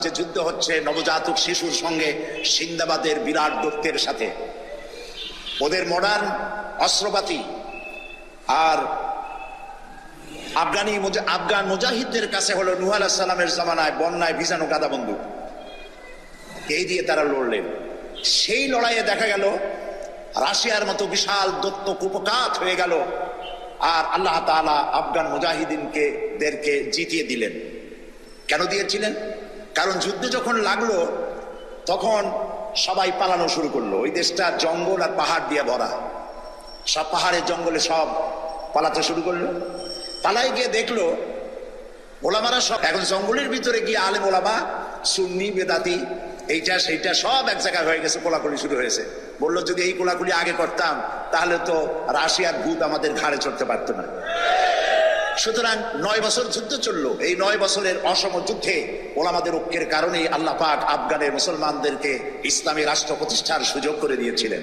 যে যুদ্ধ হচ্ছে নবজাতক শিশুর সঙ্গে সিন্দাবাদের বিরাট দৈত্যের সাথে। ওদের মডার্ন অস্ত্রপাতি আর আফগান মুজাহিদদের কাছে হলো নূহ আলাইহিস সালামের জামানায় বন্যায় ভিজানো গাদা বন্দুক, এই দিয়ে তারা লড়লেন। সেই লড়াইয়ে দেখা গেল রাশিয়ার মতো বিশাল দৈত্য কুপকাত হয়ে গেল, আর আল্লাহ তাআলা আফগান মুজাহিদিনদেরকে জিতিয়ে দিলেন। কেন দিয়েছিলেন? কারণ যুদ্ধ যখন লাগলো তখন সবাই পালানো শুরু করলো। ওই দেশটা জঙ্গল আর পাহাড় দিয়ে ভরা, সব পাহাড়ের জঙ্গলে সব পালাতে শুরু করলো। পালাই গিয়ে দেখলো ওলামারা সব এখন জঙ্গলের ভিতরে গিয়ে আলেম ওলামা সুন্নি বেদাতি এইটা সেইটা সব এক জায়গায় হয়ে গেছে, কোলাকুলি শুরু হয়েছে। বললো যদি এই কোলাকুলি আগে করতাম তাহলে তো রাশিয়ার ভূত আমাদের ঘাড়ে চড়তে পারতো না। সুতরাং 9 বছর যুদ্ধ চললো। এই 9 বছরের অসম যুদ্ধে ওলামাদের ঐক্যের কারণেই আল্লাহ পাক আফগানের মুসলমানদেরকে ইসলামী রাষ্ট্র প্রতিষ্ঠার সুযোগ করে দিয়েছিলেন।